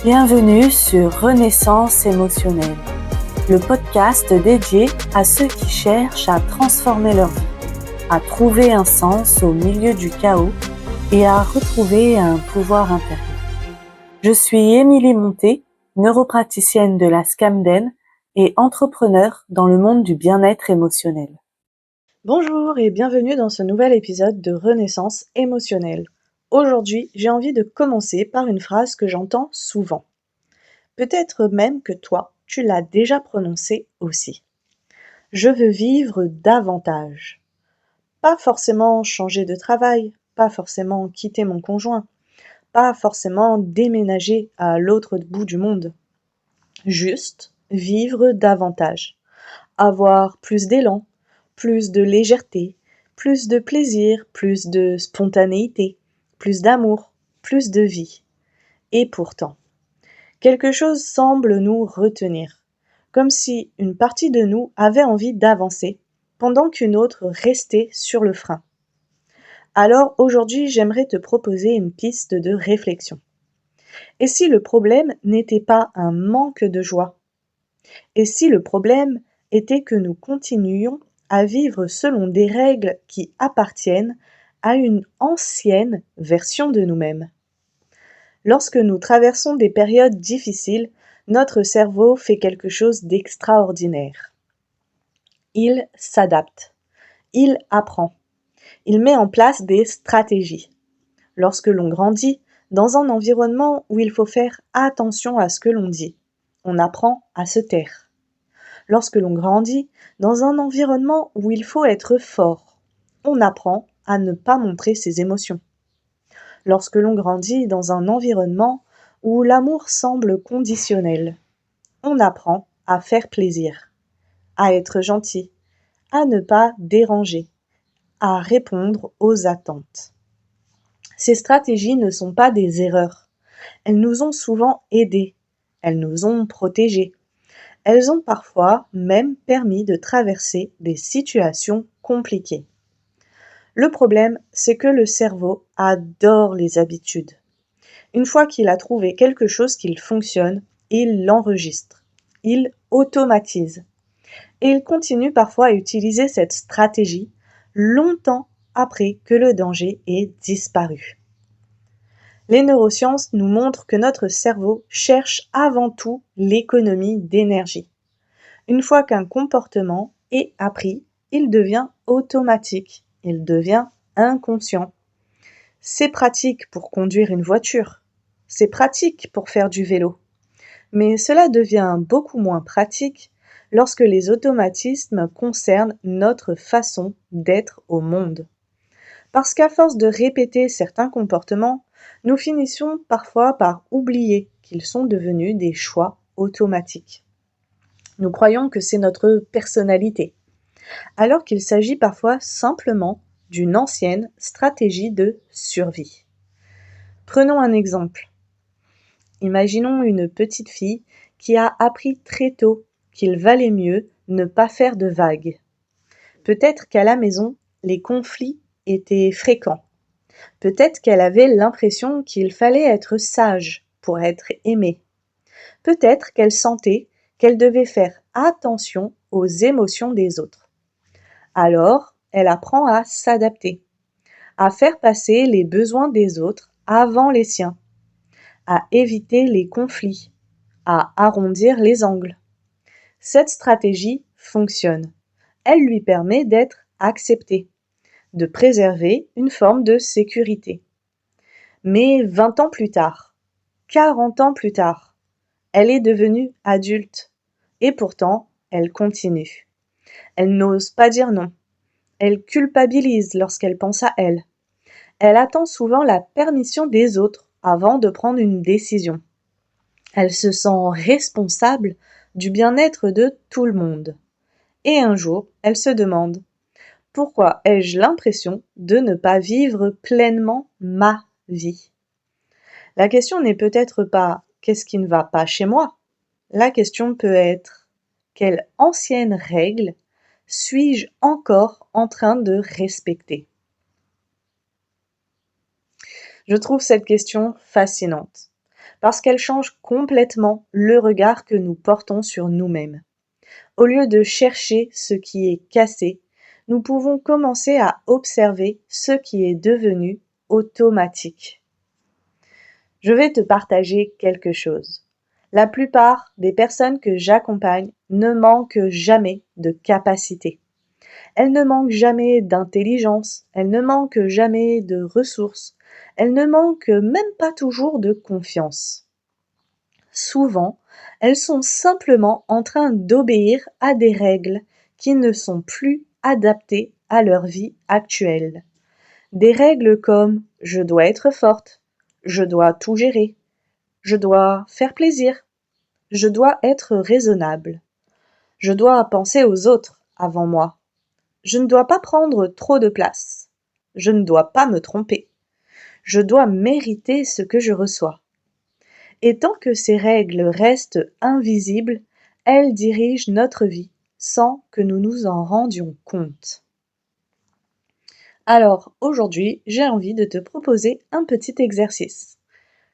Bienvenue sur Renaissance émotionnelle, le podcast dédié à ceux qui cherchent à transformer leur vie, à trouver un sens au milieu du chaos et à retrouver un pouvoir intérieur. Je suis Émilie Monté, neuropraticienne de la Scamden et entrepreneur dans le monde du bien-être émotionnel. Bonjour et bienvenue dans ce nouvel épisode de Renaissance émotionnelle. Aujourd'hui, j'ai envie de commencer par une phrase que j'entends souvent. Peut-être même que toi, tu l'as déjà prononcée aussi. Je veux vivre davantage. Pas forcément changer de travail, pas forcément quitter mon conjoint, pas forcément déménager à l'autre bout du monde. Juste vivre davantage. Avoir plus d'élan, plus de légèreté, plus de plaisir, plus de spontanéité, plus d'amour, plus de vie. Et pourtant, quelque chose semble nous retenir, comme si une partie de nous avait envie d'avancer, pendant qu'une autre restait sur le frein. Alors aujourd'hui, j'aimerais te proposer une piste de réflexion. Et si le problème n'était pas un manque de joie? Et si le problème était que nous continuions à vivre selon des règles qui appartiennent à une ancienne version de nous-mêmes? Lorsque nous traversons des périodes difficiles, notre cerveau fait quelque chose d'extraordinaire. Il s'adapte, il apprend, il met en place des stratégies. Lorsque l'on grandit dans un environnement où il faut faire attention à ce que l'on dit, on apprend à se taire. Lorsque l'on grandit dans un environnement où il faut être fort, on apprend à ne pas montrer ses émotions. Lorsque l'on grandit dans un environnement où l'amour semble conditionnel, on apprend à faire plaisir, à être gentil, à ne pas déranger, à répondre aux attentes. Ces stratégies ne sont pas des erreurs. Elles nous ont souvent aidés, elles nous ont protégés. Elles ont parfois même permis de traverser des situations compliquées. Le problème, c'est que le cerveau adore les habitudes. Une fois qu'il a trouvé quelque chose qui fonctionne, il l'enregistre, il automatise. Et il continue parfois à utiliser cette stratégie longtemps après que le danger ait disparu. Les neurosciences nous montrent que notre cerveau cherche avant tout l'économie d'énergie. Une fois qu'un comportement est appris, il devient automatique, il devient inconscient. C'est pratique pour conduire une voiture, c'est pratique pour faire du vélo, mais cela devient beaucoup moins pratique lorsque les automatismes concernent notre façon d'être au monde. Parce qu'à force de répéter certains comportements, nous finissons parfois par oublier qu'ils sont devenus des choix automatiques. Nous croyons que c'est notre personnalité, alors qu'il s'agit parfois simplement d'une ancienne stratégie de survie. Prenons un exemple. Imaginons une petite fille qui a appris très tôt qu'il valait mieux ne pas faire de vagues. Peut-être qu'à la maison, les conflits étaient fréquents. Peut-être qu'elle avait l'impression qu'il fallait être sage pour être aimée. Peut-être qu'elle sentait qu'elle devait faire attention aux émotions des autres. Alors, elle apprend à s'adapter, à faire passer les besoins des autres avant les siens, à éviter les conflits, à arrondir les angles. Cette stratégie fonctionne. Elle lui permet d'être acceptée, de préserver une forme de sécurité. Mais 20 ans plus tard, 40 ans plus tard, elle est devenue adulte. Et pourtant, elle continue. Elle n'ose pas dire non. Elle culpabilise lorsqu'elle pense à elle. Elle attend souvent la permission des autres avant de prendre une décision. Elle se sent responsable du bien-être de tout le monde. Et un jour, elle se demande: pourquoi ai-je l'impression de ne pas vivre pleinement ma vie? La question n'est peut-être pas qu'est-ce qui ne va pas chez moi? La question peut être: quelle ancienne règle suis-je encore en train de respecter? Je trouve cette question fascinante, parce qu'elle change complètement le regard que nous portons sur nous-mêmes. Au lieu de chercher ce qui est cassé, nous pouvons commencer à observer ce qui est devenu automatique. Je vais te partager quelque chose. La plupart des personnes que j'accompagne ne manquent jamais de capacité. Elles ne manquent jamais d'intelligence, elles ne manquent jamais de ressources, elles ne manquent même pas toujours de confiance. Souvent, elles sont simplement en train d'obéir à des règles qui ne sont plus adaptées à leur vie actuelle. Des règles comme je dois être forte, je dois tout gérer, je dois faire plaisir, je dois être raisonnable, je dois penser aux autres avant moi, je ne dois pas prendre trop de place, je ne dois pas me tromper, je dois mériter ce que je reçois. Et tant que ces règles restent invisibles, elles dirigent notre vie sans que nous nous en rendions compte. Alors aujourd'hui, j'ai envie de te proposer un petit exercice.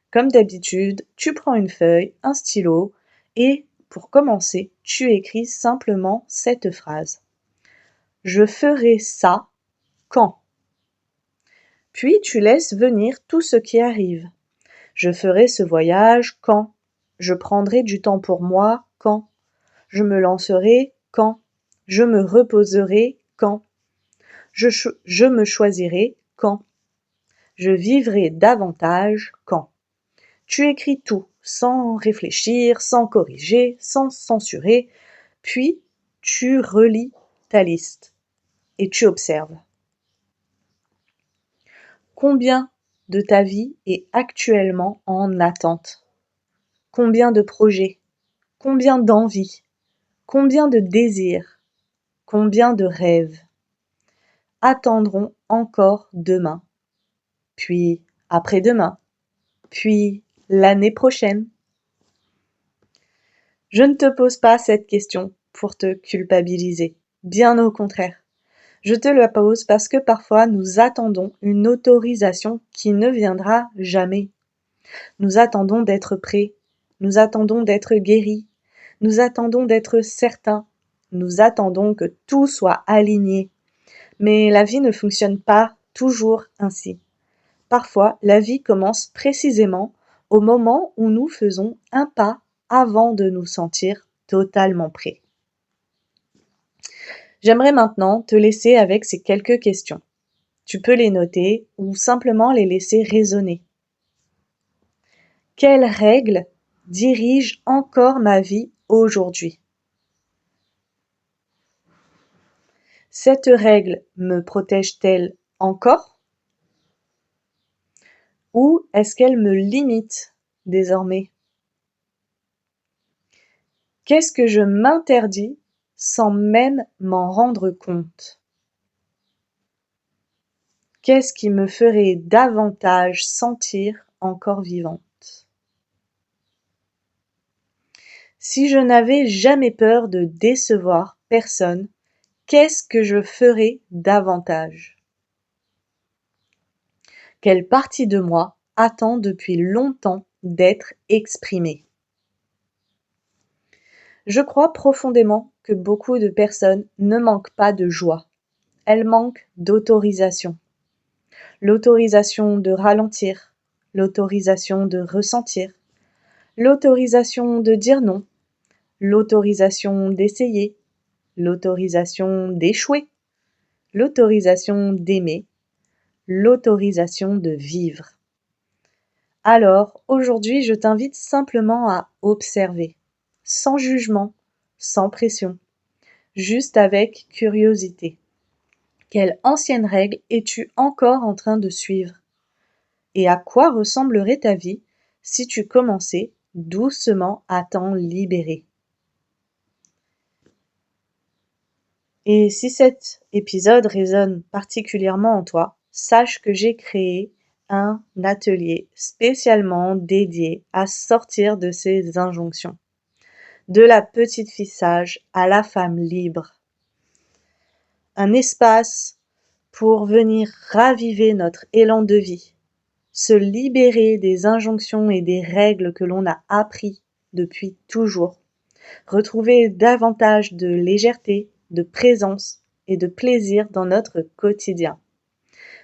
Comme d'habitude, tu prends une feuille, un stylo et pour commencer, tu écris simplement cette phrase. Je ferai ça quand. Puis tu laisses venir tout ce qui arrive. Je ferai ce voyage quand. Je prendrai du temps pour moi quand. Je me lancerai quand. Je me reposerai quand. Je me choisirai quand. Je vivrai davantage quand. Tu écris tout, sans réfléchir, sans corriger, sans censurer, puis tu relis ta liste et tu observes. Combien de ta vie est actuellement en attente? Combien de projets? Combien d'envies? Combien de désirs? Combien de rêves attendront encore demain, puis après-demain, puis l'année prochaine? Je ne te pose pas cette question pour te culpabiliser, bien au contraire. Je te la pose parce que parfois nous attendons une autorisation qui ne viendra jamais. Nous attendons d'être prêts, nous attendons d'être guéris, nous attendons d'être certains, nous attendons que tout soit aligné. Mais la vie ne fonctionne pas toujours ainsi. Parfois, la vie commence précisément au moment où nous faisons un pas avant de nous sentir totalement prêts. J'aimerais maintenant te laisser avec ces quelques questions. Tu peux les noter ou simplement les laisser résonner. Quelles règles dirigent encore ma vie aujourd'hui? Cette règle me protège-t-elle encore? Ou est-ce qu'elle me limite désormais? Qu'est-ce que je m'interdis sans même m'en rendre compte? Qu'est-ce qui me ferait davantage sentir encore vivante? Si je n'avais jamais peur de décevoir personne, qu'est-ce que je ferais davantage? Quelle partie de moi attend depuis longtemps d'être exprimée? Je crois profondément que beaucoup de personnes ne manquent pas de joie. Elles manquent d'autorisation. L'autorisation de ralentir, l'autorisation de ressentir, l'autorisation de dire non, l'autorisation d'essayer, l'autorisation d'échouer, l'autorisation d'aimer, l'autorisation de vivre. Alors, aujourd'hui, je t'invite simplement à observer, sans jugement, sans pression, juste avec curiosité. Quelle ancienne règle es-tu encore en train de suivre? Et à quoi ressemblerait ta vie si tu commençais doucement à t'en libérer? Et si cet épisode résonne particulièrement en toi, sache que j'ai créé un atelier spécialement dédié à sortir de ces injonctions. De la petite fille sage à la femme libre. Un espace pour venir raviver notre élan de vie, se libérer des injonctions et des règles que l'on a appris depuis toujours, retrouver davantage de légèreté, de présence et de plaisir dans notre quotidien.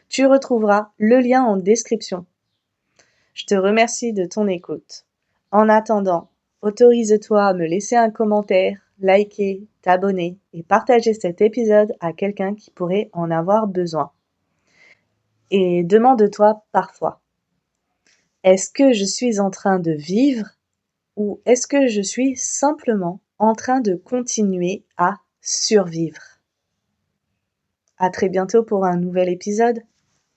Tu retrouveras le lien en description. Je te remercie de ton écoute. En attendant, autorise-toi à me laisser un commentaire, liker, t'abonner et partager cet épisode à quelqu'un qui pourrait en avoir besoin. Et demande-toi parfois, est-ce que je suis en train de vivre ou est-ce que je suis simplement en train de continuer à survivre? À très bientôt pour un nouvel épisode.